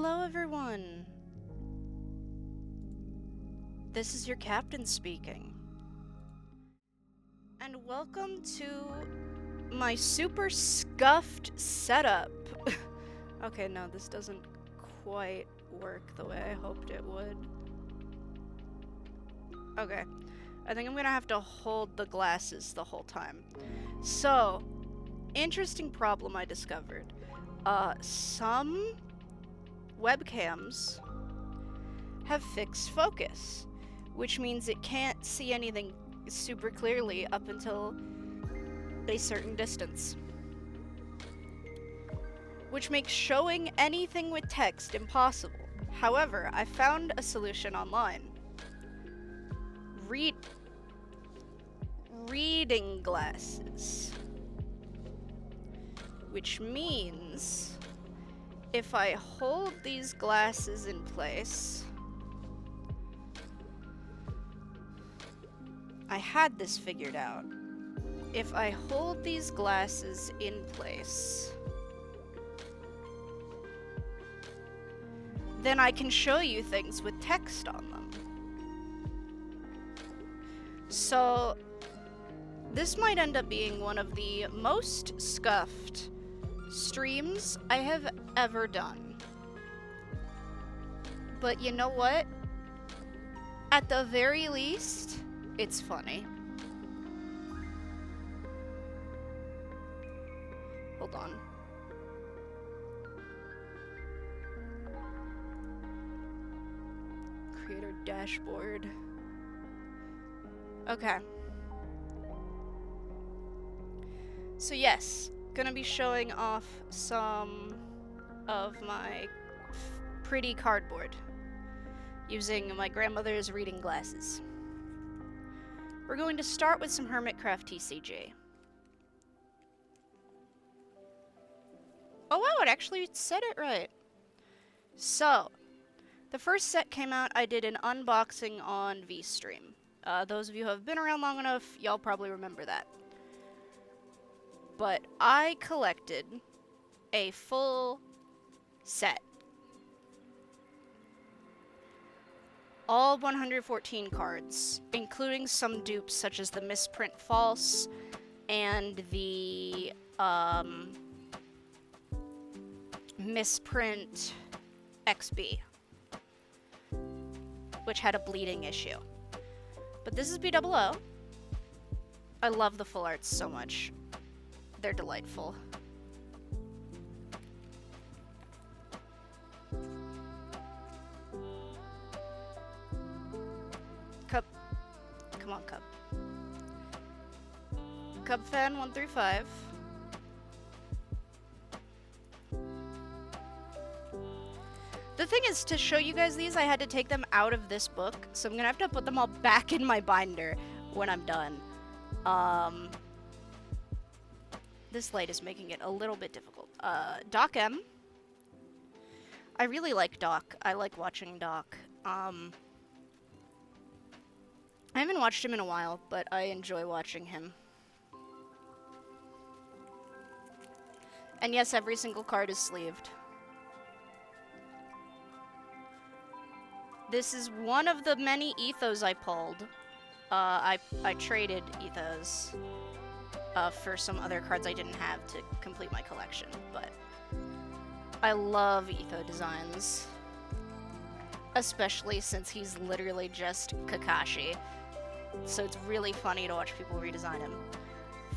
Hello, everyone. This is your captain speaking. And welcome to my super scuffed setup. Okay, no, this doesn't quite work the way I hoped it would. Okay, I think I'm gonna have to hold the glasses the whole time. So, interesting problem I discovered. Some webcams have fixed focus, which means it can't see anything super clearly up until a certain distance, which makes showing anything with text impossible. However, I found a solution online. Reading glasses, which means if I hold these glasses in place, I had this figured out. If I hold these glasses in place, then I can show you things with text on them. So, this might end up being one of the most scuffed streams I have ever done. But you know what? At the very least, it's funny. Hold on. Creator dashboard. Okay. So yes, gonna be showing off some of my pretty cardboard using my grandmother's reading glasses. We're going to start with some Hermitcraft TCG. Oh wow, it actually said it right. So, the first set came out, I did an unboxing on VStream. Those of you who have been around long enough, y'all probably remember that. But I collected a full set. All 114 cards, including some dupes such as the Misprint False and the Misprint XB, which had a bleeding issue. But this is BOO. I love the full arts so much. They're delightful. Cup. Come on, Cup. Cub fan 1 through 5. The thing is, to show you guys these, I had to take them out of this book, so I'm gonna have to put them all back in my binder when I'm done. This light is making it a little bit difficult. Doc M. I really like Doc. I like watching Doc. I haven't watched him in a while, but I enjoy watching him. And yes, every single card is sleeved. This is one of the many ethos I pulled. I traded ethos for some other cards I didn't have to complete my collection, but I love etho designs. Especially since he's literally just Kakashi. So it's really funny to watch people redesign him.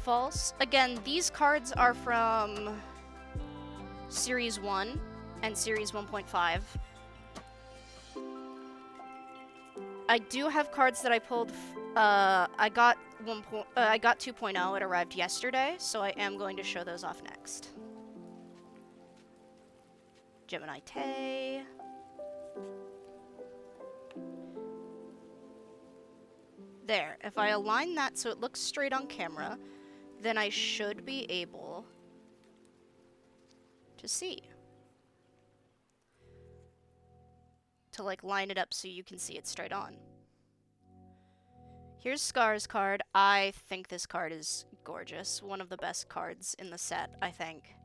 False. Again, these cards are from Series 1 and Series 1.5. I do have cards that I pulled. I got 2.0. It arrived yesterday, so I am going to show those off next. Gemini Tay. There. If I align that so it looks straight on camera, then I should be able to see. To like line it up so you can see it straight on. Here's Scar's card. I think this card is gorgeous. One of the best cards in the set, I think.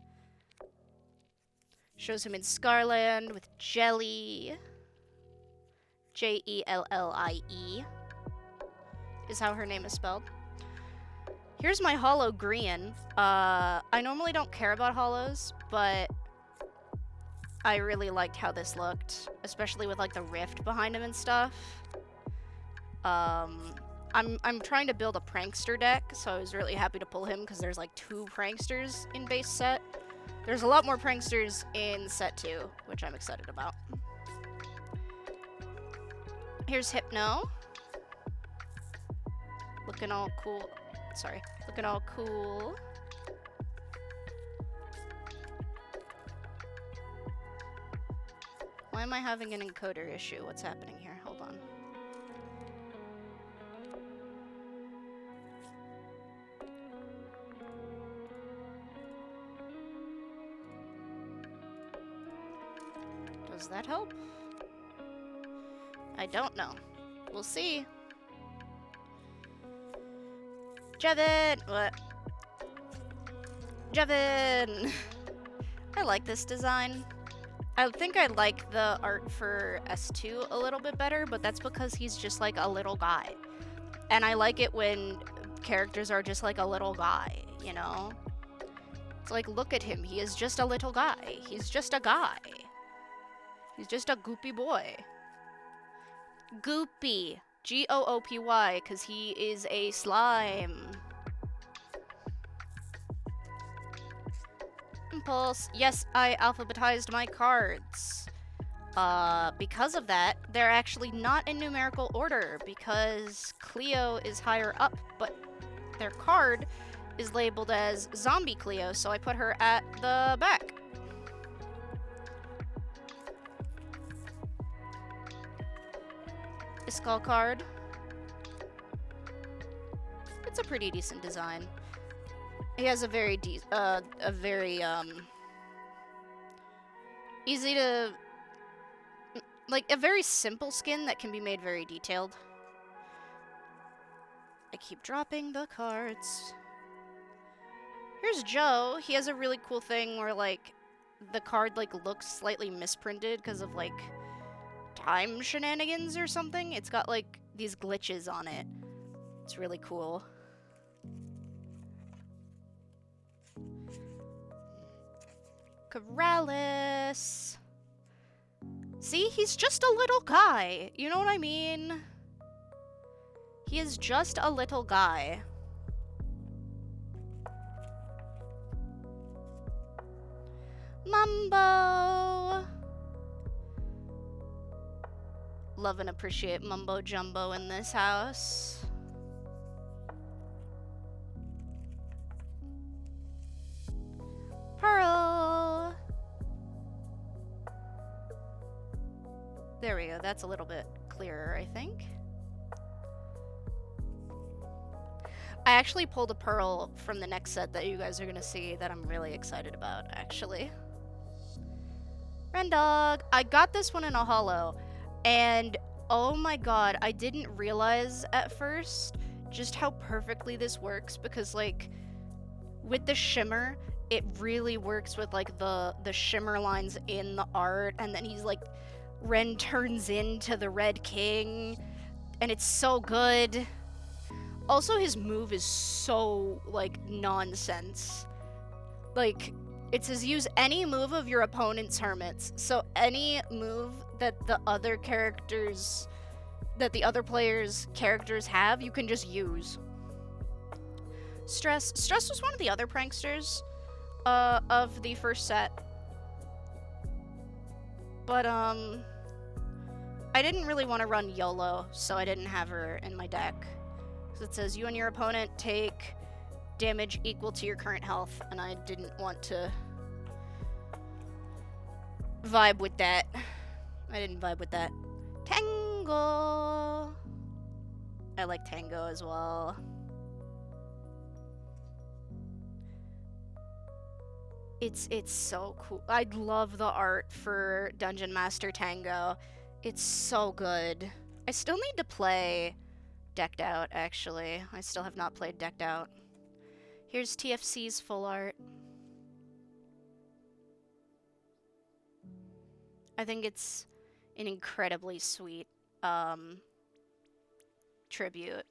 Shows him in Scarland with Jelly. Jellie is how her name is spelled. Here's my holo Grian. I normally don't care about holos, but I really liked how this looked, especially with like the rift behind him and stuff. I'm trying to build a prankster deck, so I was really happy to pull him because there's like 2 pranksters in base set. There's a lot more pranksters in set 2, which I'm excited about. Here's Hypno. Looking all cool. Sorry. Looking all cool. Why am I having an encoder issue? What's happening here? Hold on. Does that help? I don't know. We'll see. Jevin! What? Jevin! I like this design. I think I like the art for S2 a little bit better, but that's because he's just like a little guy. And I like it when characters are just like a little guy, you know? It's like, look at him. He is just a little guy. He's just a guy. He's just a goopy boy. Goopy. Goopy, because he is a slime. Impulse. Yes, I alphabetized my cards. Because of that, they're actually not in numerical order, because Cleo is higher up, but their card is labeled as Zombie Cleo, so I put her at the back. A skull card. It's a pretty decent design. He has a very easy to, like, a very simple skin that can be made very detailed. I keep dropping the cards. Here's Joe. He has a really cool thing where, like, the card, like, looks slightly misprinted because of, like, time shenanigans or something. It's got, like, these glitches on it. It's really cool. Corrales. See, he's just a little guy. You know what I mean? He is just a little guy. Mumbo. Love and appreciate Mumbo Jumbo in this house. Pearl. There we go. That's a little bit clearer, I think. I actually pulled a Pearl from the next set that you guys are going to see that I'm really excited about, actually. Rendog. I got this one in a holo, and oh my god, I didn't realize at first just how perfectly this works, because, like, with the shimmer, it really works with, like, the shimmer lines in the art, and then he's, like, Ren turns into the Red King, and it's so good. Also, his move is so, like, nonsense. Like, it says use any move of your opponent's hermits. So any move that the other characters, that the other players' characters have, you can just use. Stress. Stress was one of the other pranksters of the first set. But, I didn't really want to run YOLO, so I didn't have her in my deck. So it says you and your opponent take damage equal to your current health, and I didn't want to vibe with that. I didn't vibe with that. Tango! I like Tango as well. It's so cool. I love the art for Dungeon Master Tango. It's so good. I still need to play Decked Out, actually. I still have not played Decked Out. Here's TFC's full art. I think it's an incredibly sweet tribute.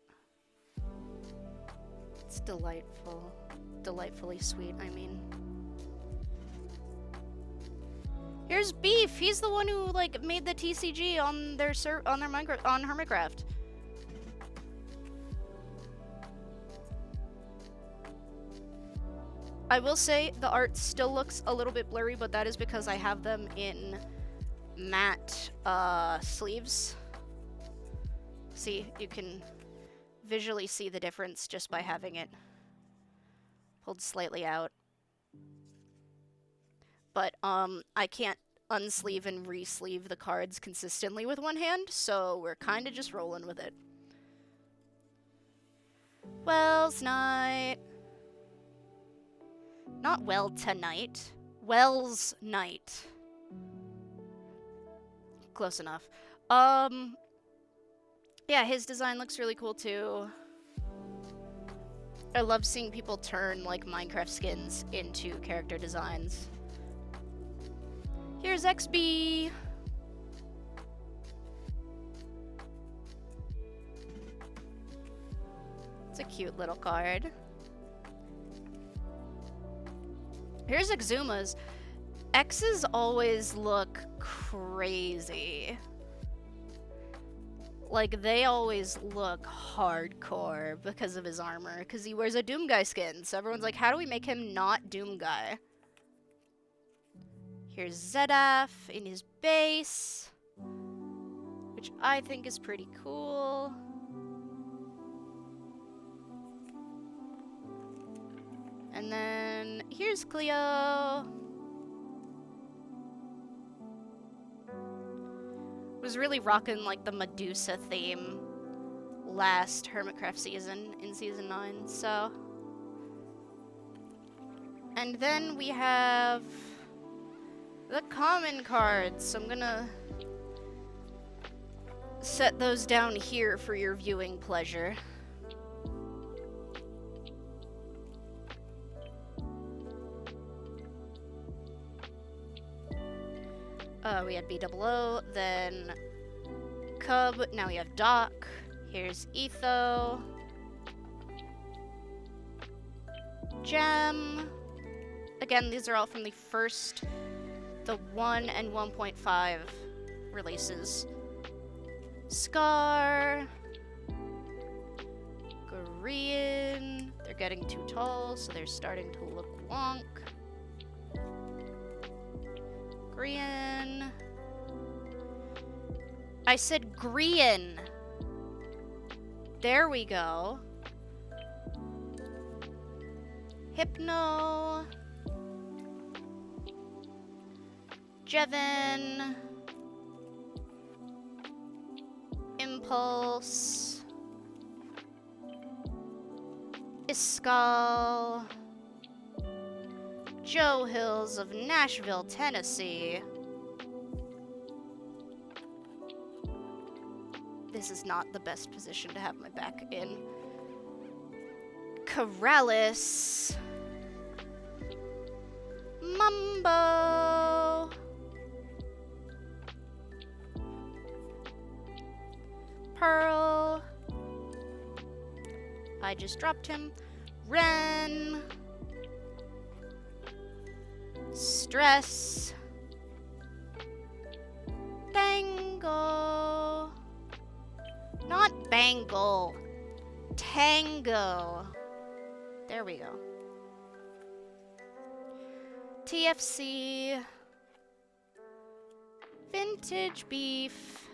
It's delightful. Delightfully sweet, I mean. Here's Beef! He's the one who, like, made the TCG on their Minecraft, on Hermitcraft. I will say the art still looks a little bit blurry, but that is because I have them in matte sleeves. See, you can visually see the difference just by having it pulled slightly out. But I can't unsleeve and re-sleeve the cards consistently with one hand, so we're kind of just rolling with it. Wells night. Not well tonight. Wells night. Close enough. Yeah, his design looks really cool too. I love seeing people turn, like, Minecraft skins into character designs. Here's XB! It's a cute little card. Here's Exuma's. X's always look crazy. Like, they always look hardcore because of his armor, because he wears a Doomguy skin, so everyone's like, how do we make him not Doomguy? Here's Zedaf in his base, which I think is pretty cool. And then here's Cleo. Was really rocking, like, the Medusa theme last Hermitcraft season, in Season 9, so. And then we have the common cards, so I'm gonna set those down here for your viewing pleasure. We had BOO, then Cub, now we have Doc, here's Etho, Gem, again, these are all from the 1 and 1.5 releases, Scar, Korean, they're getting too tall, so they're starting to look wonk. Green. I said green. There we go. Hypno. Jevin. Impulse. Iskal. Joe Hills of Nashville, Tennessee. This is not the best position to have my back in. Corrales. Mumbo. Pearl. I just dropped him. Ren. Stress. Tango. Not bangle. Tango. There we go. TFC. Vintage beef.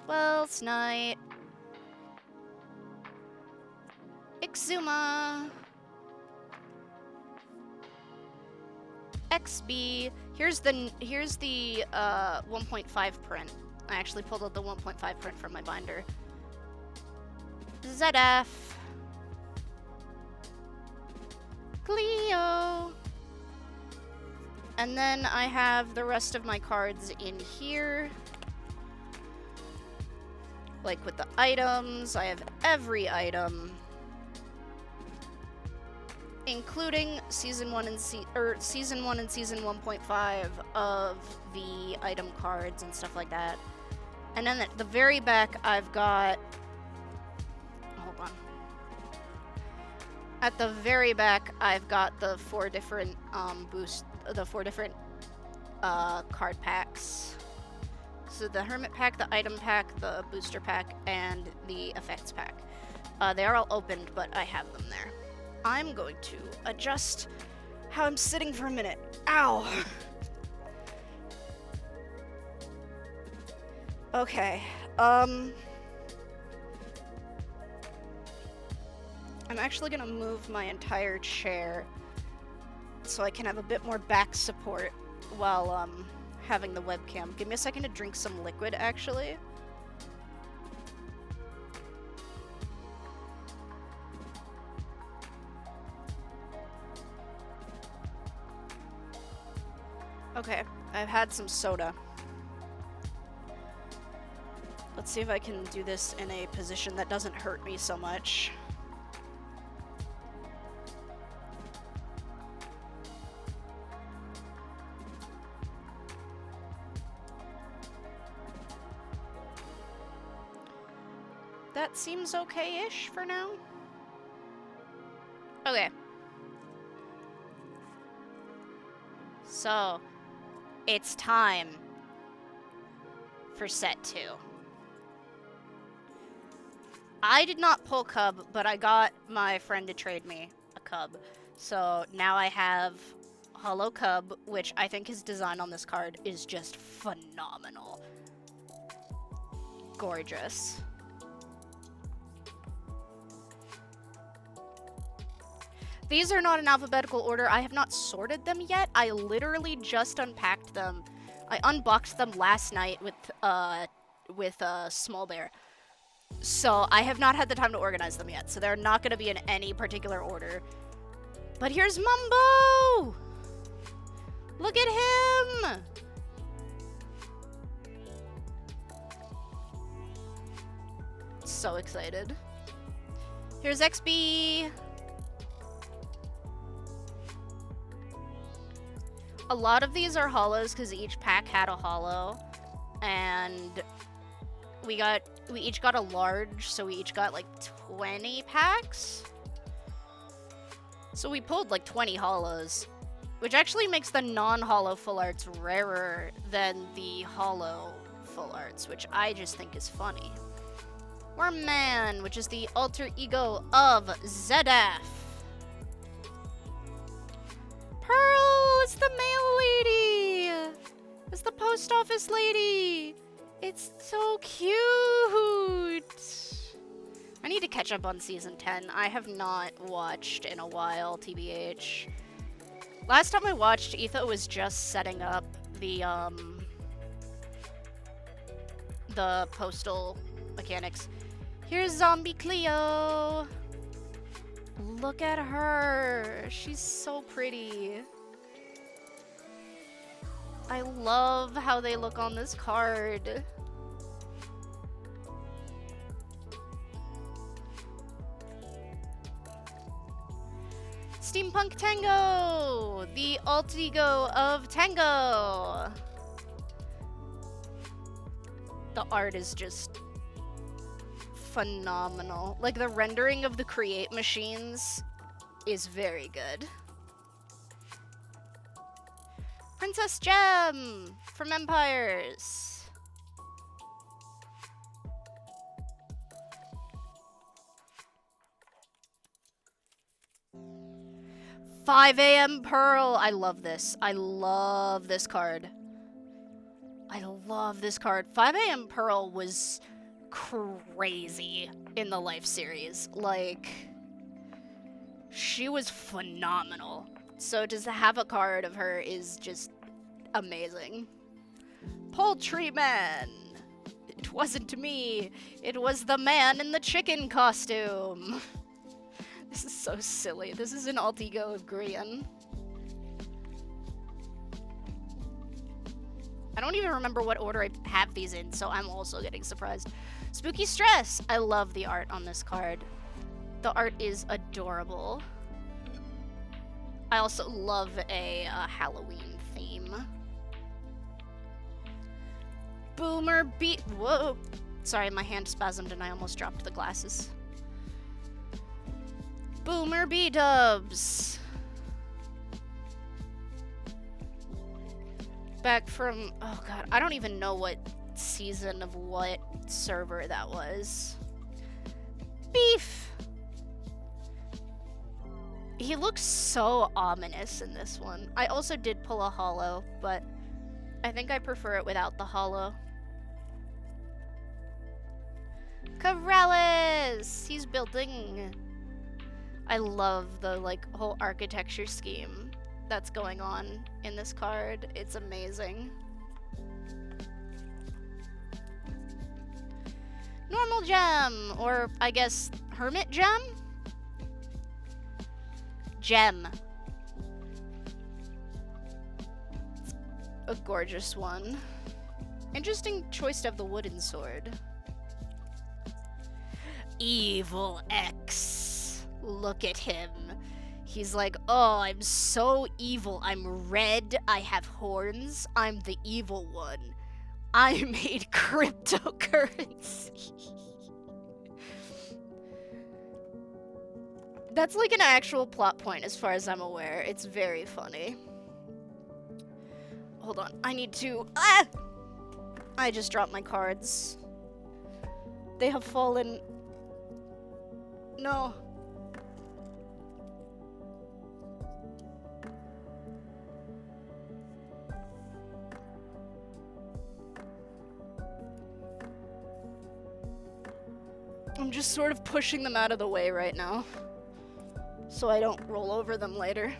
Wells night. Exuma. XB. Here's the 1.5 print. I actually pulled out the 1.5 print from my binder. ZF. Cleo. And then I have the rest of my cards in here. Like with the items, I have every item. including season 1 and season 1.5 of the item cards and stuff like that. And then at the very back, I've got... Hold on. At the very back, I've got the 4 different card packs. So the Hermit pack, the item pack, the booster pack, and the effects pack. They are all opened, but I have them there. I'm going to adjust how I'm sitting for a minute. Ow! Okay, I'm actually gonna move my entire chair so I can have a bit more back support while, having the webcam. Give me a second to drink some liquid, actually. Okay, I've had some soda. Let's see if I can do this in a position that doesn't hurt me so much. That seems okay-ish for now. Okay. So, it's time for set 2. I did not pull Cub, but I got my friend to trade me a Cub. So now I have Hollow Cub, which I think his design on this card is just phenomenal. Gorgeous. These are not in alphabetical order. I have not sorted them yet. I literally just unpacked them. I unboxed them last night with Small Bear. So I have not had the time to organize them yet. So they're not going to be in any particular order. But here's Mumbo! Look at him! So excited. Here's XB. A lot of these are hollows because each pack had a hollow, and we each got a large, so we each got like 20 packs. So we pulled like 20 hollows, which actually makes the non-hollow full arts rarer than the hollow full arts, which I just think is funny. Wormman, which is the alter ego of Zedaf. Pearl, it's the mail lady. It's the post office lady. It's so cute. I need to catch up on season 10. I have not watched in a while, TBH. Last time I watched, Etho was just setting up the postal mechanics. Here's Zombie Cleo. Look at her. She's so pretty. I love how they look on this card. Steampunk Tango! The alt ego of Tango! The art is just phenomenal. Like, the rendering of the create machines is very good. Princess Gem from Empires. "5 a.m. Pearl." I love this. I love this card. I love this card. 5 a.m. Pearl was crazy in the Life series. Like, she was phenomenal. So to have a card of her is just amazing. Poultry Man. It wasn't me. It was the man in the chicken costume. This is so silly. This is an alt ego of Grian. I don't even remember what order I have these in, so I'm also getting surprised. Spooky Stress. I love the art on this card. The art is adorable. I also love a Halloween theme. Boomer beat. Whoa. Sorry, my hand spasmed and I almost dropped the glasses. Boomer B-dubs. Back from, oh god, I don't even know what season of what server that was. Beef! He looks so ominous in this one. I also did pull a holo, but I think I prefer it without the holo. Corellis! He's building. I love the like whole architecture scheme that's going on in this card. It's amazing. Normal gem, or I guess hermit gem? Gem. A gorgeous one. Interesting choice to have the wooden sword. Evil X. Look at him. He's like, oh, I'm so evil. I'm red. I have horns. I'm the evil one. I made cryptocurrency. That's like an actual plot point as far as I'm aware. It's very funny. Hold on. I need to... Ah! I just dropped my cards. They have fallen... No. I'm just sort of pushing them out of the way right now, so I don't roll over them later.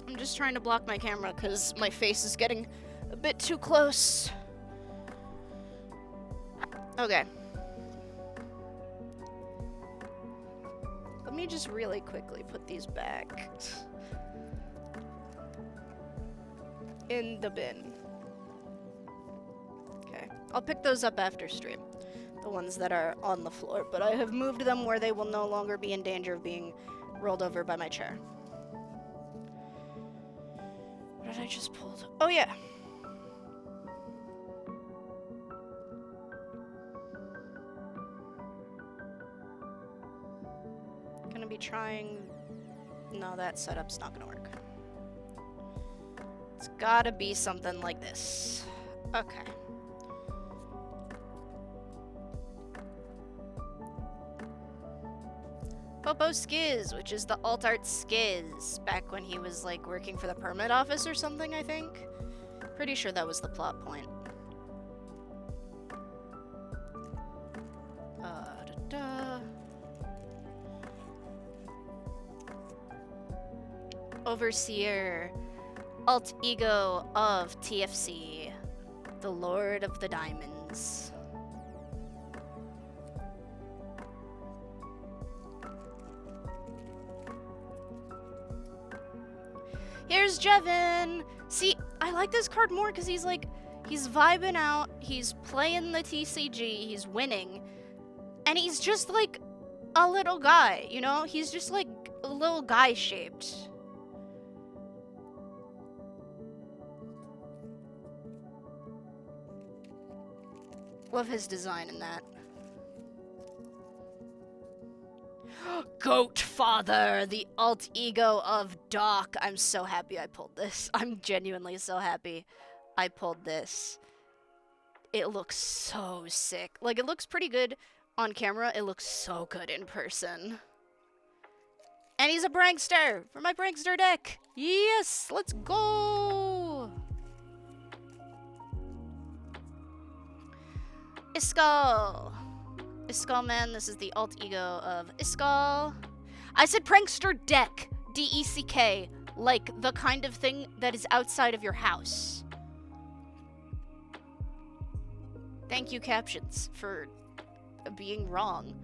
I'm just trying to block my camera because my face is getting a bit too close. Okay. Let me just really quickly put these back in the bin. Okay. I'll pick those up after stream. The ones that are on the floor, but I have moved them where they will no longer be in danger of being rolled over by my chair. What did I just pull? Oh yeah. Gonna be trying... No, that setup's not gonna work. It's gotta be something like this. Okay. Popo Skiz, which is the alt art Skiz, back when he was like working for the permit office or something, I think. Pretty sure that was the plot point. Overseer, alt ego of TFC, the Lord of the Diamonds. Here's Jevin! See, I like this card more because he's like, he's vibing out, he's playing the TCG, he's winning, and he's just like a little guy, you know? He's just like a little guy shaped. Love his design in that. Goat Father, the alt ego of Doc. I'm so happy I pulled this. I'm genuinely so happy I pulled this. It looks so sick. Like, it looks pretty good on camera. It looks so good in person. And he's a prankster for my prankster deck. Yes, let's go. Iskall. Iskall, man, this is the alt ego of Iskall. I said prankster deck, D-E-C-K, like the kind of thing that is outside of your house. Thank you, captions, for being wrong,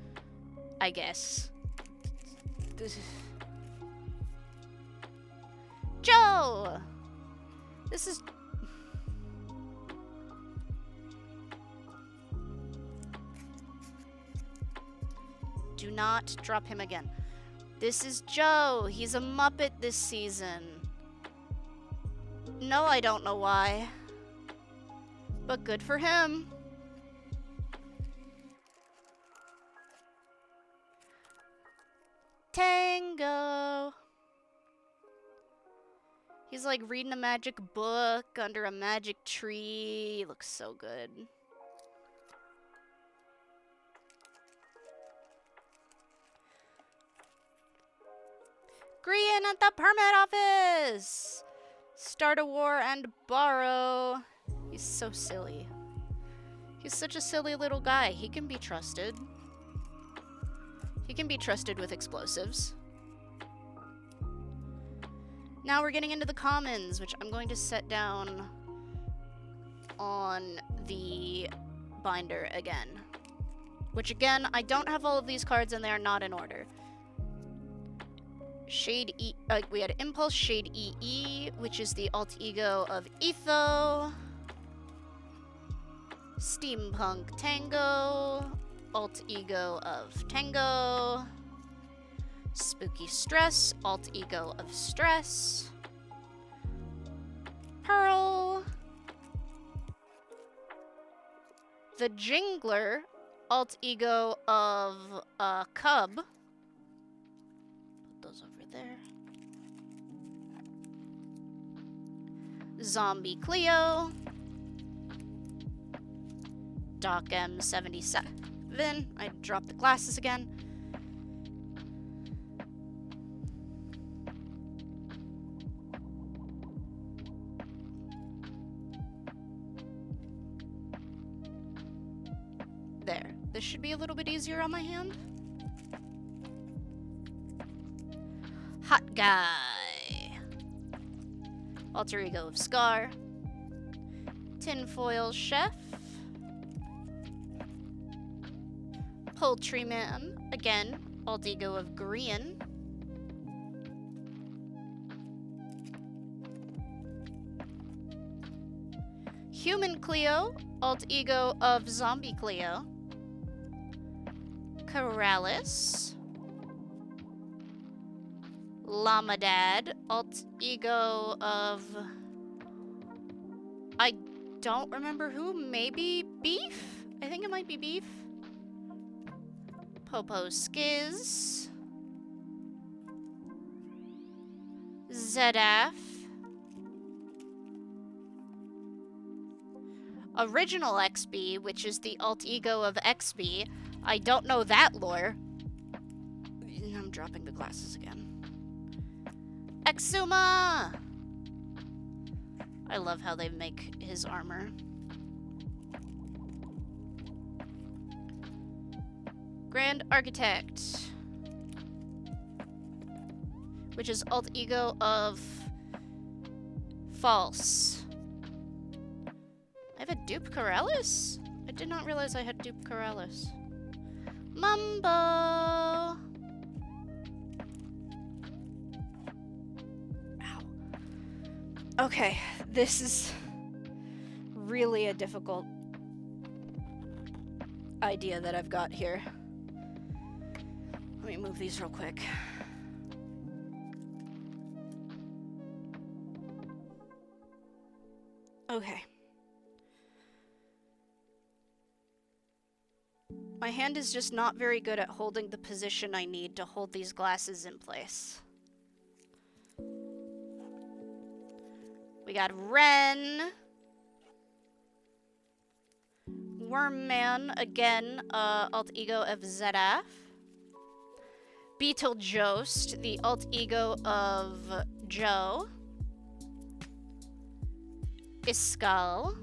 I guess. Joe! This is... Do not drop him again. This is Joe. He's a Muppet this season. No, I don't know why. But good for him. Tango. He's like reading a magic book under a magic tree. He looks so good. Grian at the permit office! Start a war and borrow. He's so silly. He's such a silly little guy. He can be trusted. He can be trusted with explosives. Now we're getting into the commons, which I'm going to set down on the binder again. Which again, I don't have all of these cards and they are not in order. Shade E, we had Impulse, Shade EE, which is the alt ego of Etho. Steampunk Tango, alt ego of Tango. Spooky Stress, alt ego of Stress. Pearl. The Jingler, alt ego of Cub. Put those over there. Zombie Cleo. Doc M77. I dropped the glasses again. There. This should be a little bit easier on my hand. Hot Guy. Alter ego of Scar. Tinfoil Chef. Poultry Man. Again, alt ego of Grian. Human Cleo. Alt ego of Zombie Cleo. Corrales. Llama Dad, alt ego of... I don't remember who, maybe Beef? I think it might be Beef. Popo Skiz. Zedaf. Original XB, which is the alt ego of XB. I don't know that lore. I'm dropping the glasses again. Exuma! I love how they make his armor. Grand Architect, which is alt ego of False. I have a dupe Corrales? I did not realize I had dupe Corrales. Mumbo! Ow. Okay, this is really a difficult idea that I've got here. Let me move these real quick. Okay. My hand is just not very good at holding the position I need to hold these glasses in place. We got Ren. Wormman, again, alt ego of Zedaf. Beetlejost, the alt ego of Joe. Iskal.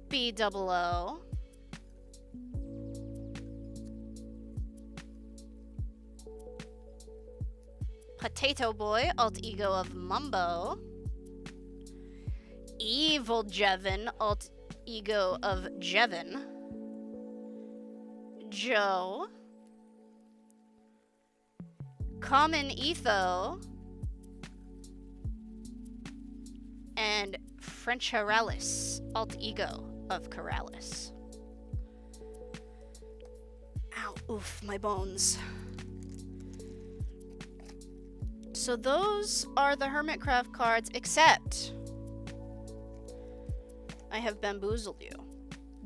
B-double-O. Potato Boy, alt ego of Mumbo. Evil Jevin, alt ego of Jevin. Joe. Common Etho. And French Corrales, alt ego of Corrales. Oof, my bones. So those are the Hermitcraft cards, except I have bamboozled you.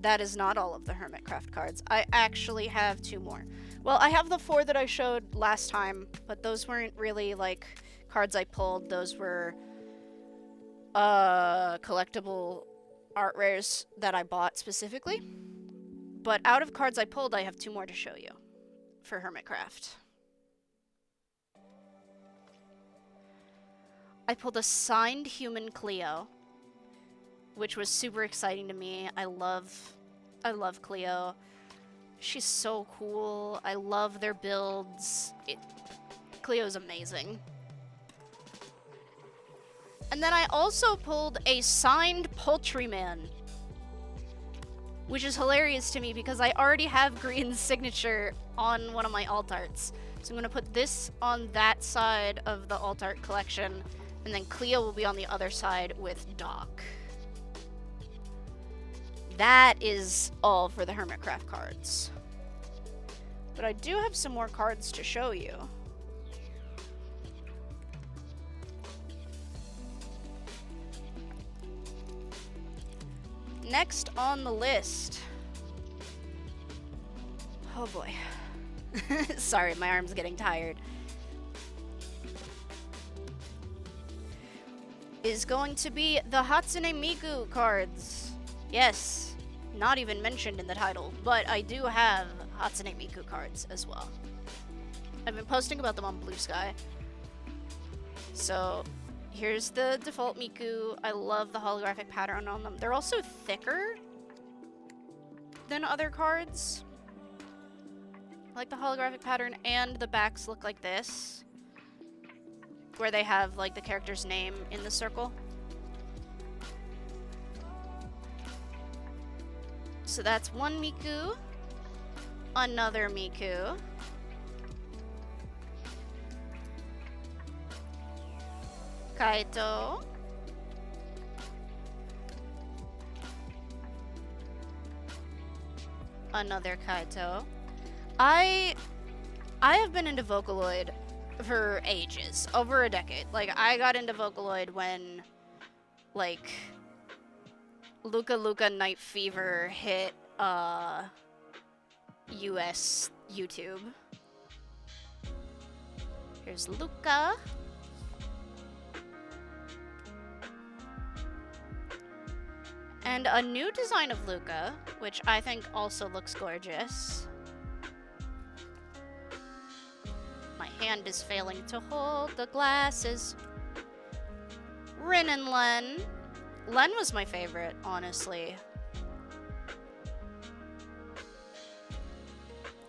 That is not all of the Hermitcraft cards. I actually have 2 more. Well, I have the 4 that I showed last time, but those weren't really, like, cards I pulled. Those were, collectible art rares that I bought specifically. But out of cards I pulled, I have 2 more to show you for Hermitcraft. I pulled a signed human Cleo, which was super exciting to me. I love Cleo. She's so cool. I love their builds. Cleo's amazing. And then I also pulled a signed Poultryman, which is hilarious to me because I already have Green's signature on one of my alt arts. So I'm going to put this on that side of the alt art collection, and then Cleo will be on the other side with Doc. That is all for the Hermitcraft cards. But I do have some more cards to show you. Next on the list. Oh boy. Sorry, my arm's getting tired. Is going to be the Hatsune Miku cards. Yes, not even mentioned in the title, but I do have Hatsune Miku cards as well. I've been posting about them on Blue Sky. So here's the default Miku. I love the holographic pattern on them. They're also thicker than other cards. I like the holographic pattern, and the backs look like this, where they have like the character's name in the circle. So that's one Miku, another Miku, Kaito, another Kaito. I have been into Vocaloid for ages, over a decade. Like, I got into Vocaloid when, like, Luca Luca Night Fever hit, US YouTube. Here's Luca. And a new design of Luca, which I think also looks gorgeous. My hand is failing to hold the glasses. Rin and Len. Len was my favorite, honestly.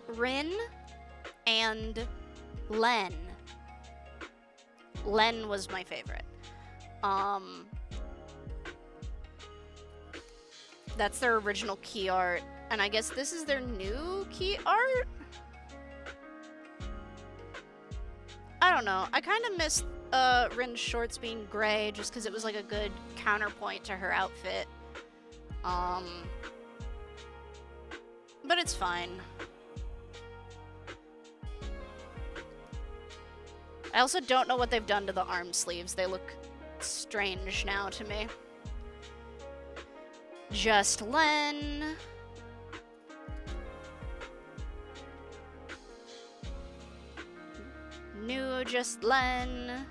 Rin and Len. Len was my favorite. That's their original key art, and I guess this is their new key art? I don't know. I kind of miss Rin's shorts being gray just because it was like a good counterpoint to her outfit. But it's fine. I also don't know what they've done to the arm sleeves. They look strange now to me. Just Len. New Just Len.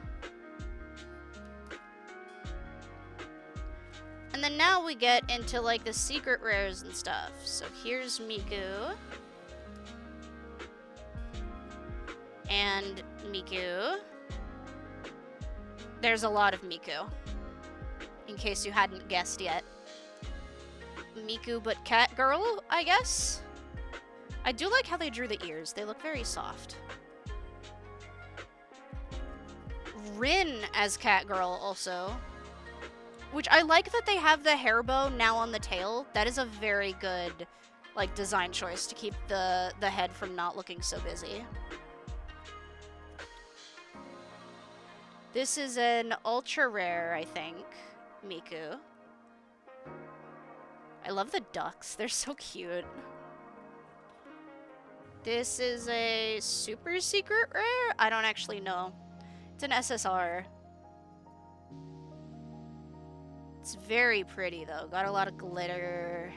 And then now we get into like the secret rares and stuff. So here's Miku. And Miku. There's a lot of Miku, in case you hadn't guessed yet. Miku but cat girl, I guess? I do like how they drew the ears. They look very soft. Rin as cat girl also. Which I like that they have the hair bow now on the tail. That is a very good, like, design choice to keep the head from not looking so busy. This is an ultra rare, I think, Miku. I love the ducks. They're so cute. This is a super secret rare? I don't actually know. It's an SSR. It's very pretty though. Got a lot of glitter.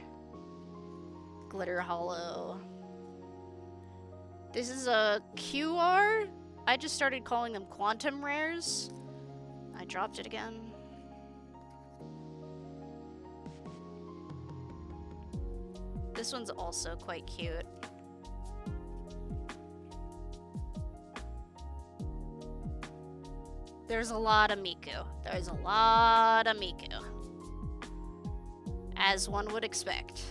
Glitter hollow. This is a QR. I just started calling them quantum rares. I dropped it again. This one's also quite cute. There's a lot of Miku. There's a lot of Miku. As one would expect.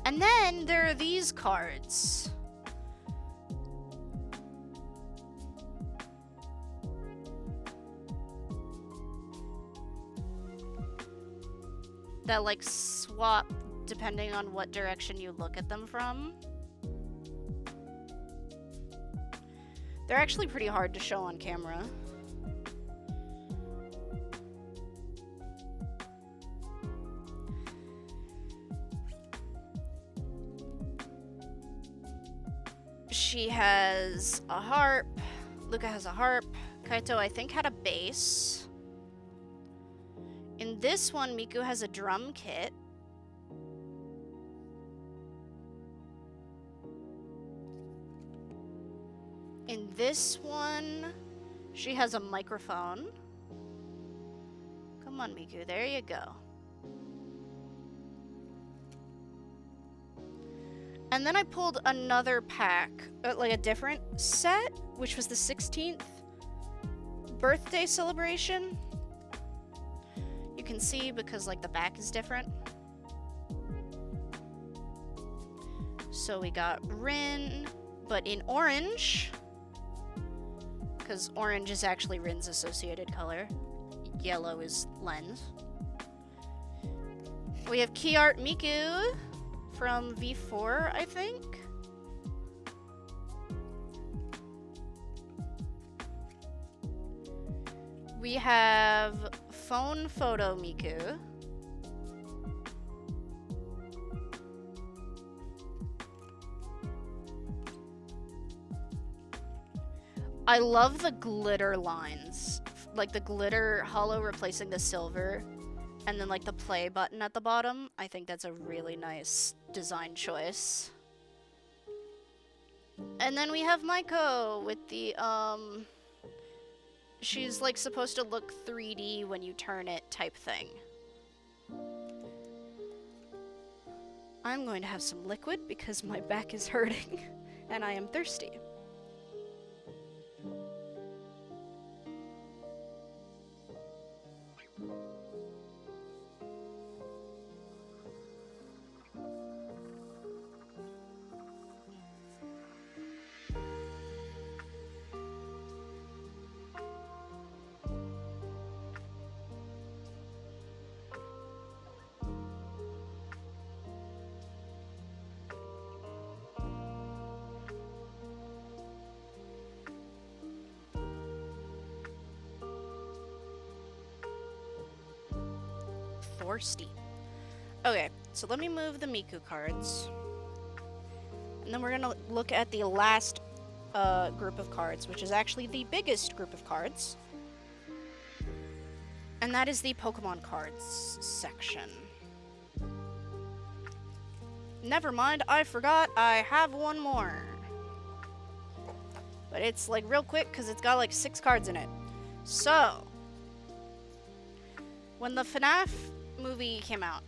And then there are these cards. That like swap depending on what direction you look at them from. They're actually pretty hard to show on camera. She has a harp. Luca has a harp. Kaito, I think, had a bass. In this one, Miku has a drum kit. In this one, she has a microphone. Come on, Miku, there you go. And then I pulled another pack, like a different set, which was the 16th birthday celebration. You can see because like the back is different. So we got Rin, but in orange, because orange is actually Rin's associated color. Yellow is Len's. We have Key Art Miku from V4, I think. We have Phone Photo Miku. I love the glitter lines. Like the glitter hollow replacing the silver. And then like the play button at the bottom. I think that's a really nice design choice. And then we have Miku with the, she's like supposed to look 3D when you turn it type thing. I'm going to have some liquid because my back is hurting and I am thirsty. Thirsty. Okay, so let me move the Miku cards. And then we're gonna look at the last group of cards, which is actually the biggest group of cards. And that is the Pokemon cards section. Never mind, I forgot I have one more. But it's like real quick because it's got like 6 cards in it. So, when the FNAF movie came out,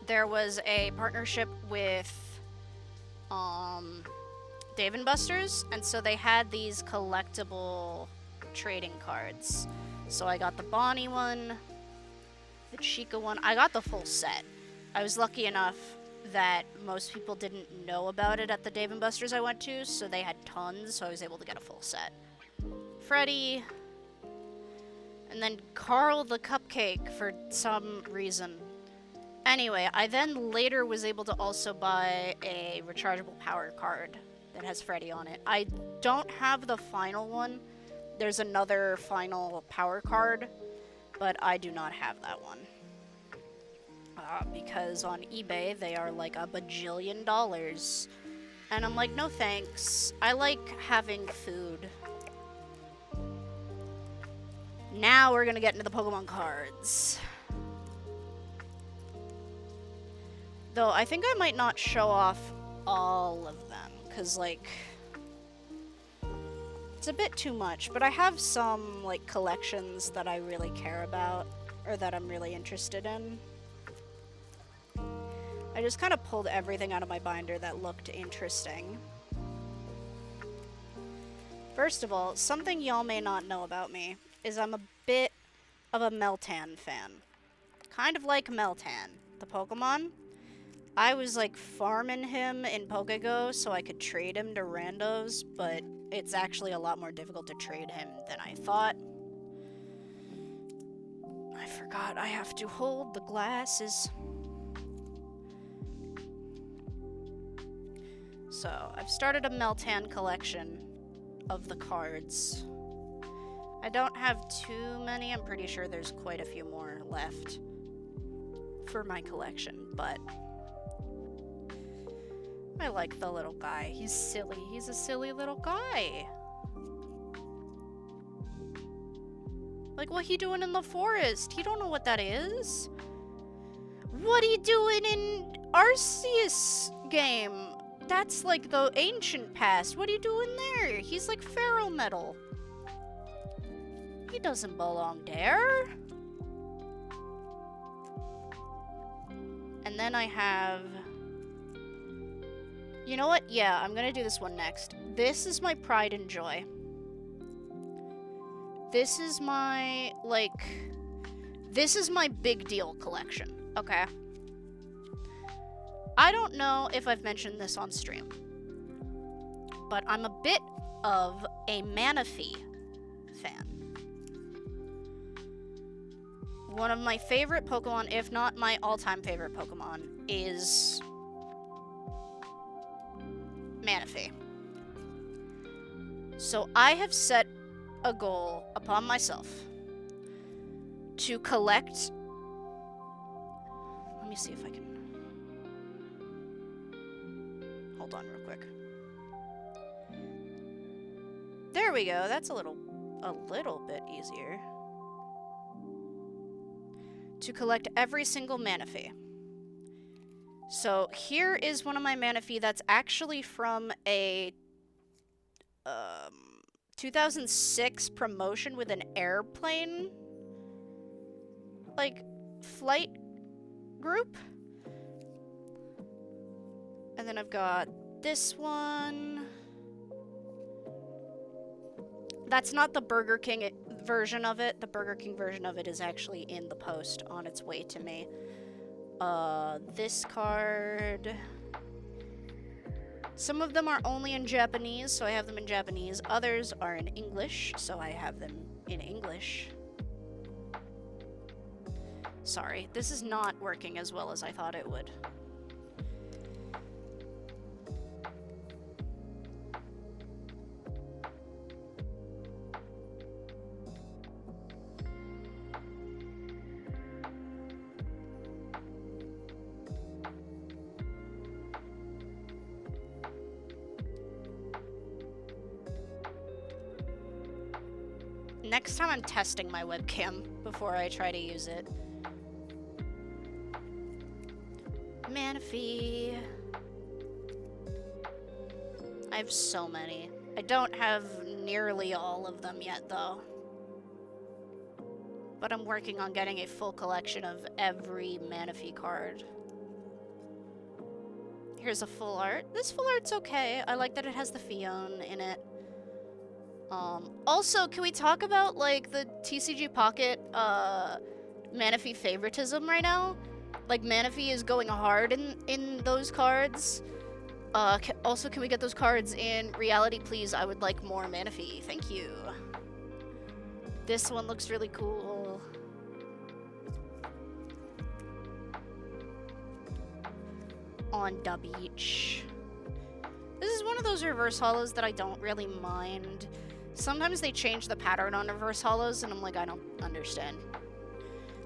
there was a partnership with Dave & Buster's, and so they had these collectible trading cards. So I got the Bonnie one, the Chica one. I got the full set. I was lucky enough that most people didn't know about it at the Dave & Buster's I went to, so they had tons, so I was able to get a full set. Freddy, and then Carl the Cupcake for some reason. Anyway, I then later was able to also buy a rechargeable power card that has Freddy on it. I don't have the final one. There's another final power card, but I do not have that one. because on eBay they are like a bajillion dollars. And I'm like, no thanks. I like having food. Now we're gonna get into the Pokemon cards. Though I think I might not show off all of them, because like, it's a bit too much, but I have some like collections that I really care about, or that I'm really interested in. I just kind of pulled everything out of my binder that looked interesting. First of all, something y'all may not know about me is I'm a bit of a Meltan fan. Kind of like Meltan, the Pokemon. I was like farming him in PokeGo so I could trade him to randos, but it's actually a lot more difficult to trade him than I thought. I forgot I have to hold the glasses. So, I've started a Meltan collection of the cards. I don't have too many. I'm pretty sure there's quite a few more left for my collection, but I like the little guy. He's silly. He's a silly little guy. Like, what he doing in the forest? He don't know what that is. What he doing in Arceus game? That's like the ancient past. What are you doing there? He's like Pharaoh metal. He doesn't belong there. And then I have... You know what? Yeah, I'm gonna do this one next. This is my pride and joy. This is my, like... This is my big deal collection, okay? I don't know if I've mentioned this on stream, but I'm a bit of a Manaphy fan. One of my favorite Pokemon, if not my all-time favorite Pokemon, is Manaphy. So I have set a goal upon myself to collect... Let me see if I can... Hold on real quick. There we go. That's a little bit easier. To collect every single Manaphy. So here is one of my Manaphy that's actually from a 2006 promotion with an airplane, like, flight group. And then I've got this one. That's not the Burger King version of it. The Burger King version of it is actually in the post on its way to me. This card. Some of them are only in Japanese, so I have them in Japanese. Others are in English, so I have them in English. Sorry, this is not working as well as I thought it would. Next time I'm testing my webcam before I try to use it. Manaphy. I have so many. I don't have nearly all of them yet, though. But I'm working on getting a full collection of every Manaphy card. Here's a full art. This full art's okay. I like that it has the Fion in it. Also, can we talk about, like, the TCG Pocket, Manaphy favoritism right now? Like, Manaphy is going hard in those cards. Also, can we get those cards in reality, please? I would like more Manaphy. Thank you. This one looks really cool. On the beach. This is one of those reverse hollows that I don't really mind. Sometimes they change the pattern on reverse hollows, and I'm like, I don't understand.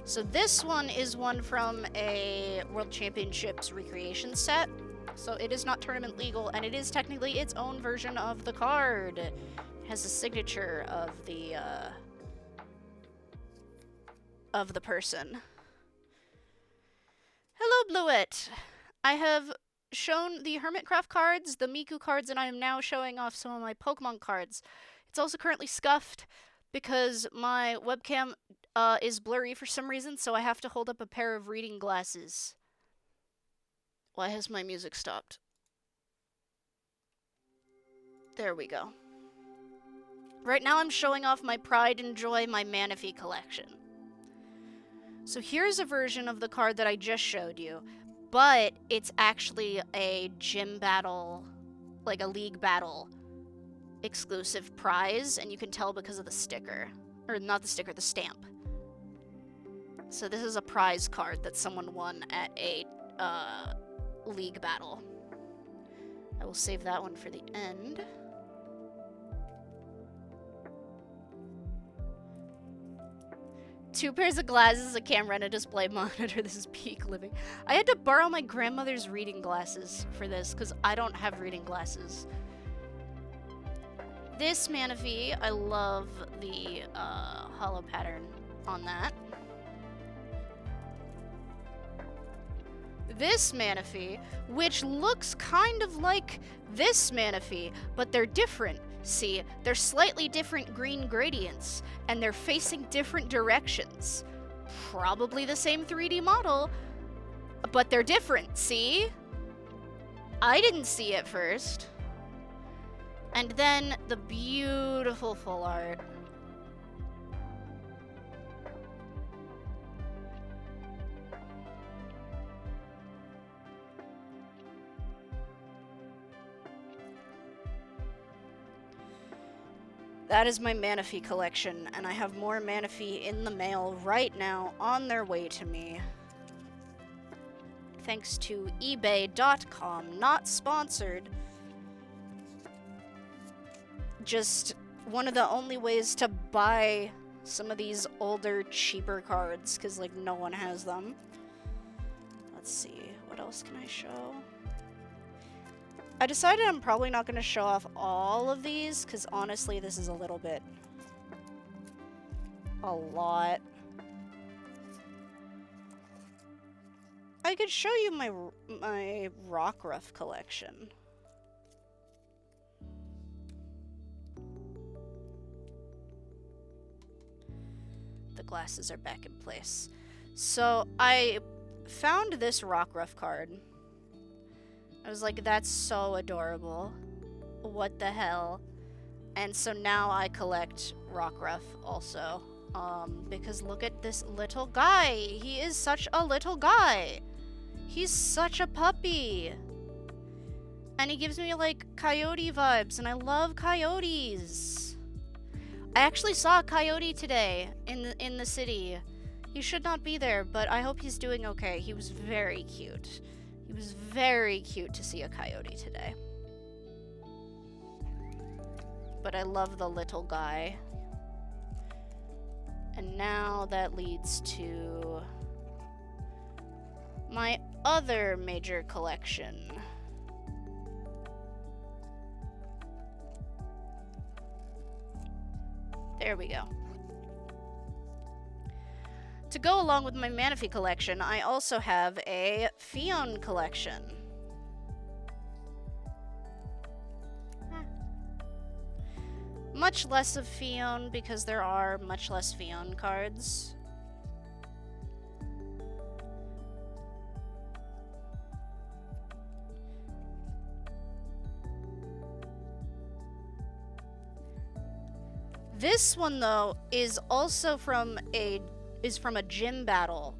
So this one is one from a World Championships recreation set. So it is not tournament legal, and it is technically its own version of the card. It has a signature of the person. Hello, Bluet. I have shown the Hermitcraft cards, the Miku cards, and I am now showing off some of my Pokemon cards. It's also currently scuffed because my webcam is blurry for some reason, so I have to hold up a pair of reading glasses. Why has my music stopped? There we go. Right now I'm showing off my Pride and Joy, my Manaphy collection. So here's a version of the card that I just showed you, but it's actually a gym battle, like a league battle exclusive prize, and you can tell because of the sticker. Or not the sticker, the stamp. So this is a prize card that someone won at a league battle. I will save that one for the end. Two pairs of glasses, a camera, and a display monitor. This is peak living. I had to borrow my grandmother's reading glasses for this because I don't have reading glasses. This Manaphy, I love the hollow pattern on that. This Manaphy, which looks kind of like this Manaphy, but they're different. See, they're slightly different green gradients, and they're facing different directions. Probably the same 3D model, but they're different, see? I didn't see it first. And then the beautiful full art. That is my Manaphy collection, and I have more Manaphy in the mail right now on their way to me. Thanks to eBay.com, not sponsored. Just one of the only ways to buy some of these older, cheaper cards, because, like, no one has them. Let's see, what else can I show? I decided I'm probably not going to show off all of these, because honestly, this is a little bit... a lot. I could show you my Rockruff collection. The glasses are back in place. So, I found this Rockruff card. I was like, that's so adorable. What the hell? And so now I collect Rockruff also. Because look at this little guy. He is such a little guy. He's such a puppy. And he gives me, like, coyote vibes, and I love coyotes. I actually saw a coyote today in the city. He should not be there, but I hope he's doing okay. He was very cute. It was very cute to see a coyote today. But I love the little guy. And now that leads to my other major collection. There we go. To go along with my Manaphy collection, I also have a Fion collection. Much less of Fion because there are much less Fion cards. This one, though, is also from a gym battle.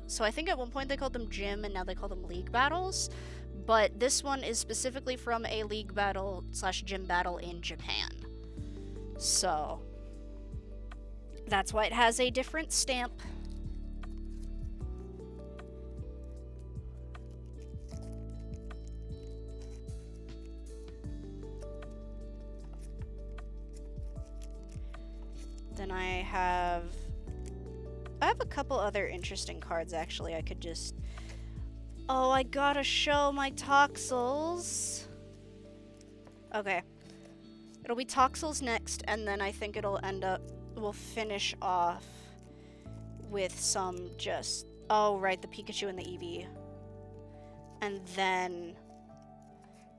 So I think at one point they called them gym and now they call them league battles. But this one is specifically from a league battle / gym battle in Japan. So that's why it has a different stamp. Then I have I have a couple other interesting cards, actually, I could just... Oh, I gotta show my Toxels. Okay. It'll be Toxels next, and then I think it'll end up... We'll finish off with some just... Oh, right, the Pikachu and the Eevee. And then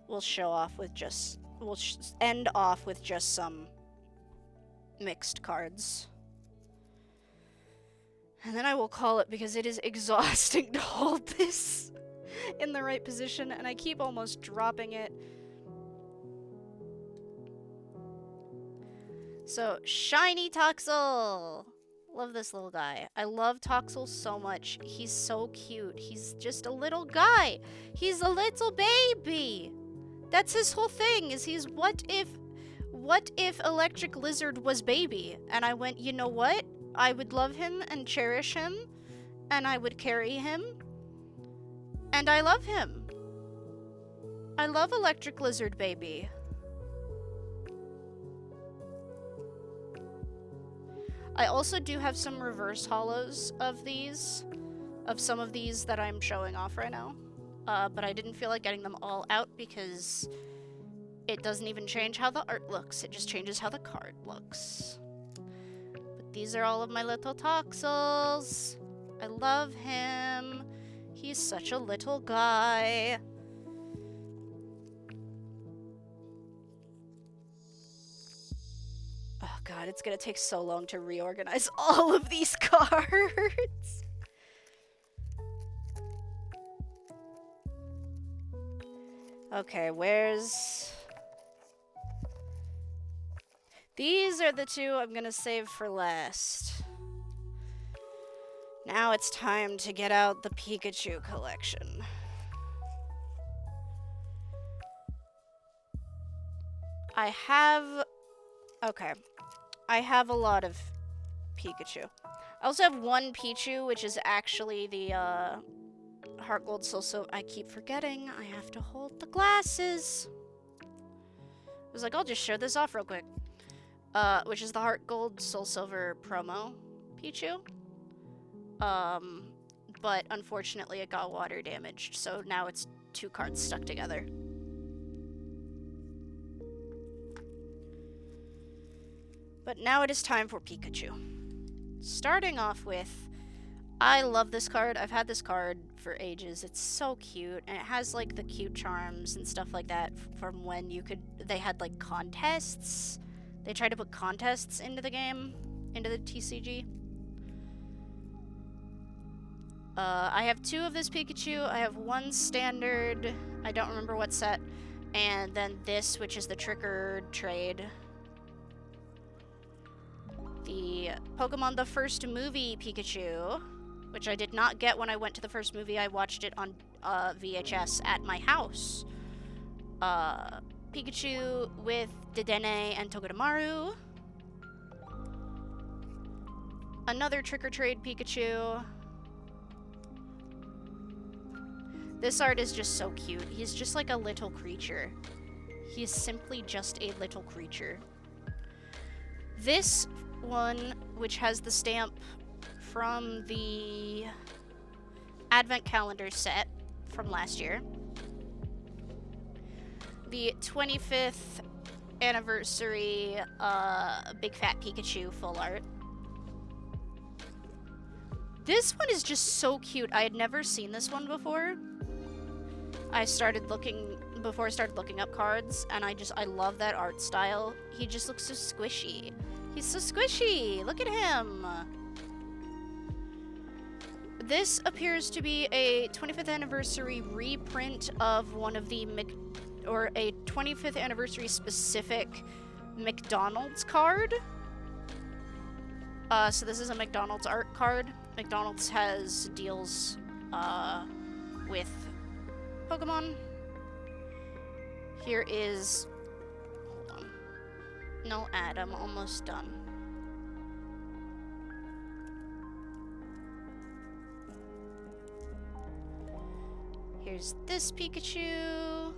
we'll show off with just... We'll end off with just some mixed cards. And then I will call it, because it is exhausting to hold this in the right position, and I keep almost dropping it. So, shiny Toxel! Love this little guy. I love Toxel so much. He's so cute. He's just a little guy. He's a little baby. That's his whole thing, is he's what if Electric Lizard was baby? And I went, you know what? I would love him and cherish him, and I would carry him, and I love him. I love Electric Lizard baby. I also do have some reverse holos of these, of some of these that I'm showing off right now, but I didn't feel like getting them all out because it doesn't even change how the art looks, it just changes how the card looks. These are all of my little Toxels. I love him. He's such a little guy. Oh god, it's gonna take so long to reorganize all of these cards. Okay, where's... These are the two I'm gonna save for last. Now it's time to get out the Pikachu collection. I have a lot of Pikachu. I also have one Pichu, which is actually the Heart Gold Soul Silver. I keep forgetting I have to hold the glasses. I was like, I'll just show this off real quick. Which is the Heart Gold Soul Silver promo Pichu. But unfortunately it got water damaged, so now it's two cards stuck together. But now it is time for Pikachu. Starting off with, I love this card. I've had this card for ages. It's so cute, and it has like the cute charms and stuff like that from when they had like contests. They tried to put contests into the game, into the TCG. I have two of this Pikachu. I have one standard, I don't remember what set, and then this, which is the Trick or Trade. The Pokemon the First Movie Pikachu, which I did not get when I went to the first movie. I watched it on VHS at my house. Pikachu with Dedenne and Togedemaru. Another Trick or Trade Pikachu. This art is just so cute. He's just like a little creature. He is simply just a little creature. This one, which has the stamp from the Advent Calendar set from last year. The 25th anniversary Big Fat Pikachu full art. This one is just so cute. I had never seen this one before. Before I started looking up cards, and I love that art style. He just looks so squishy. He's so squishy! Look at him! This appears to be a 25th anniversary reprint of one of the or a 25th anniversary specific McDonald's card. So this is a McDonald's art card. McDonald's has deals with Pokemon. Here is... Hold on. No ad, I'm almost done. Here's this Pikachu.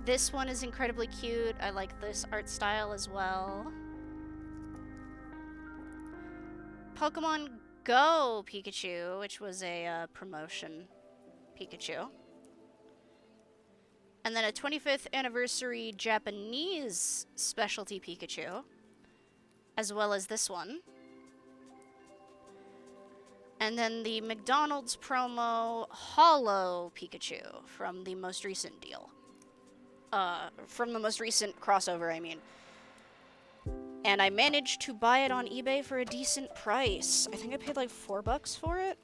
This one is incredibly cute. I like this art style as well. Pokemon Go Pikachu, which was a promotion Pikachu. And then a 25th anniversary Japanese specialty Pikachu, as well as this one. And then the McDonald's promo Holo Pikachu from the most recent deal. From the most recent crossover, I mean. And I managed to buy it on eBay for a decent price. I think I paid like $4 for it.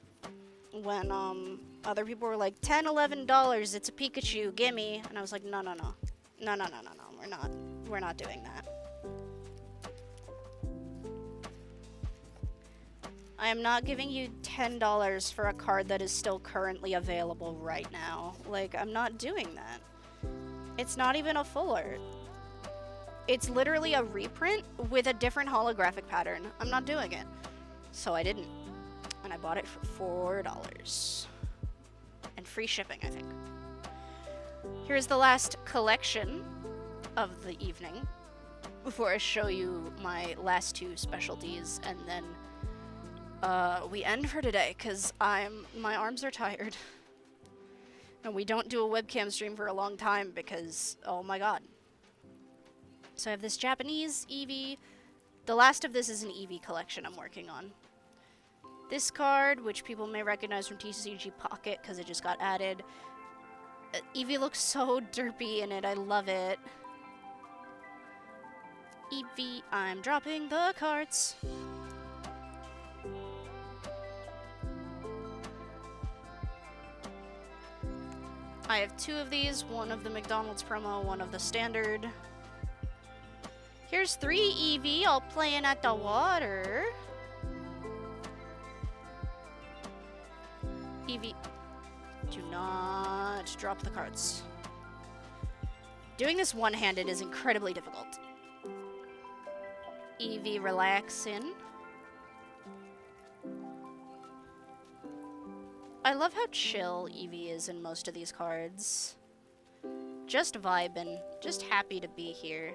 When, other people were like, $10, $11, it's a Pikachu, gimme. And I was like, no. We're not doing that. I am not giving you $10 for a card that is still currently available right now. Like, I'm not doing that. It's not even a full art. It's literally a reprint with a different holographic pattern. I'm not doing it. So I didn't. And I bought it for $4. And free shipping, I think. Here's the last collection of the evening before I show you my last two specialties, and then we end for today because my arms are tired. And we don't do a webcam stream for a long time because, oh my god. So I have this Japanese Eevee. The last of this is an Eevee collection I'm working on. This card, which people may recognize from TCG Pocket because it just got added. Eevee looks so derpy in it. I love it. Eevee, I'm dropping the cards. I have two of these, one of the McDonald's promo, one of the standard. Here's 3 Eevee all playing at the water. Eevee, do not drop the cards. Doing this one-handed is incredibly difficult. Eevee relaxing. I love how chill Eevee is in most of these cards. Just vibing, just happy to be here.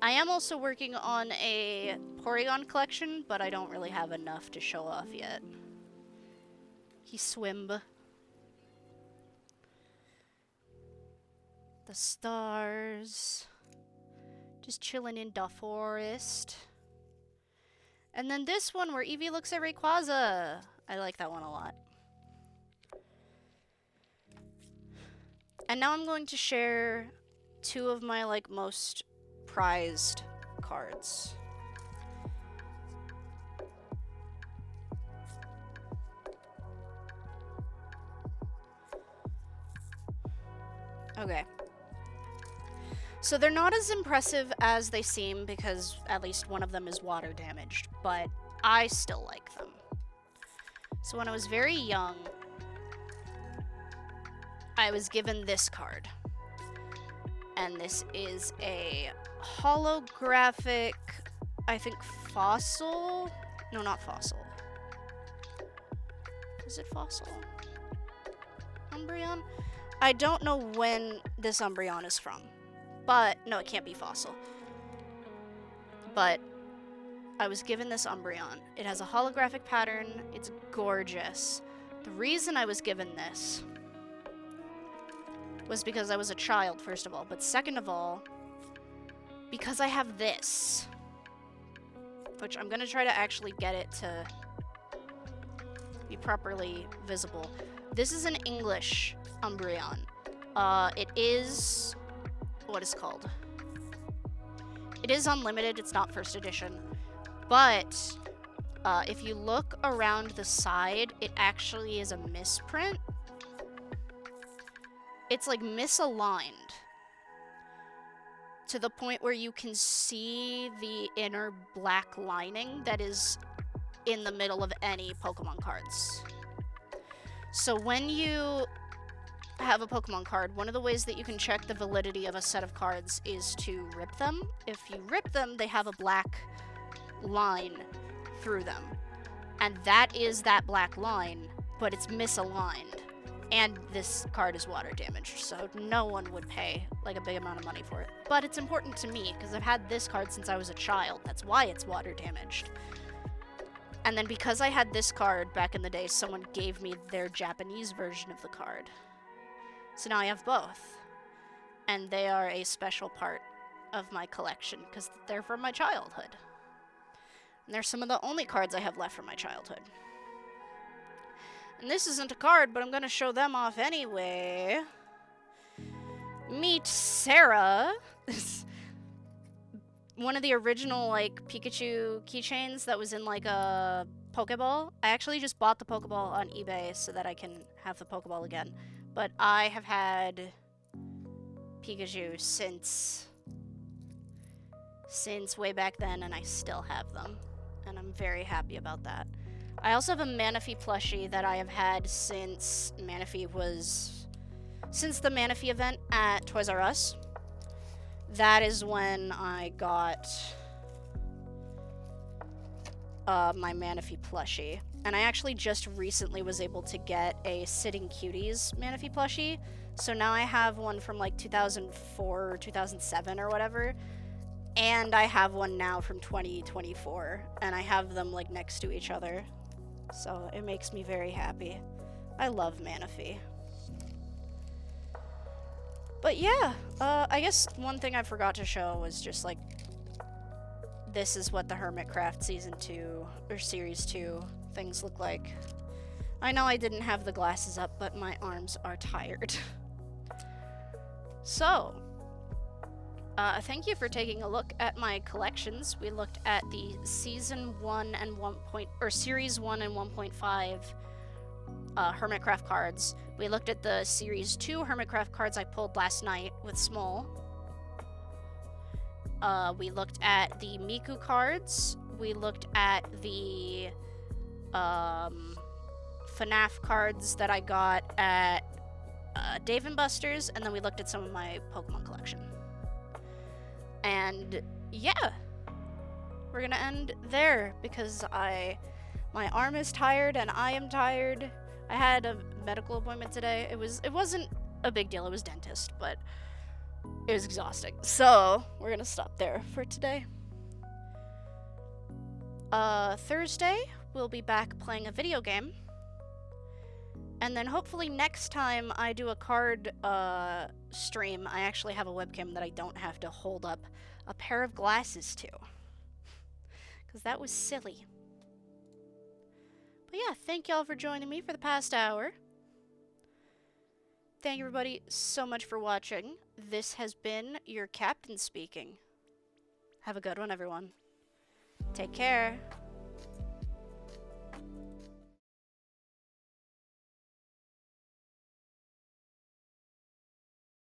I am also working on a Porygon collection, but I don't really have enough to show off yet. He swim. The stars. Just chilling in the forest. And then this one where Eevee looks at Rayquaza. I like that one a lot. And now I'm going to share two of my most prized cards. Okay. So they're not as impressive as they seem because at least one of them is water damaged, but I still like them. So when I was very young, I was given this card. And this is a holographic, I think, fossil? No, not fossil. Is it fossil? Umbreon? I don't know when this Umbreon is from. But, no, it can't be fossil. But I was given this Umbreon. It has a holographic pattern. It's gorgeous. The reason I was given this was because I was a child, first of all. But second of all, because I have this. Which I'm going to try to actually get it to be properly visible. This is an English Umbreon. It is... what is called? It is unlimited. It's not first edition. But if you look around the side, it actually is a misprint. It's like misaligned to the point where you can see the inner black lining that is in the middle of any Pokemon cards. So when you have a Pokemon card, one of the ways that you can check the validity of a set of cards is to rip them. If you rip them, they have a black line through them. And that is that black line, but it's misaligned. And this card is water damaged, so no one would pay like a big amount of money for it. But it's important to me because I've had this card since I was a child. That's why it's water damaged. And then because I had this card back in the day, someone gave me their Japanese version of the card. So now I have both. And they are a special part of my collection because they're from my childhood. And they're some of the only cards I have left from my childhood. And this isn't a card, but I'm going to show them off anyway. Meet Sarah. One of the original, like, Pikachu keychains that was in, like, a Pokeball. I actually just bought the Pokeball on eBay so that I can have the Pokeball again. But I have had Pikachu since way back then, and I still have them. And I'm very happy about that. I also have a Manaphy plushie that I have had since the Manaphy event at Toys R Us. That is when I got my Manaphy plushie. And I actually just recently was able to get a Sitting Cuties Manaphy plushie. So now I have one from like 2004 or 2007 or whatever. And I have one now from 2024. And I have them like next to each other. So it makes me very happy. I love Manaphy. But yeah, I guess one thing I forgot to show was just like, this is what the Hermitcraft Season 2, or Series 2 things look like. I know I didn't have the glasses up, but my arms are tired. So, thank you for taking a look at my collections. We looked at the Season 1 and Series 1 and 1.5 Hermitcraft cards. We looked at the Series 2 Hermitcraft cards I pulled last night with Small. We looked at the Miku cards. We looked at the FNAF cards that I got at Dave & Buster's, and then we looked at some of my Pokemon collection. And yeah, we're gonna end there because my arm is tired and I am tired. I had a medical appointment today. It wasn't a big deal. It was dentist, but it was exhausting. So we're gonna stop there for today. Thursday we'll be back playing a video game. And then hopefully next time I do a card stream, I actually have a webcam that I don't have to hold up a pair of glasses to. Because that was silly. But yeah, thank y'all for joining me for the past hour. Thank you everybody so much for watching. This has been your captain speaking. Have a good one, everyone. Take care.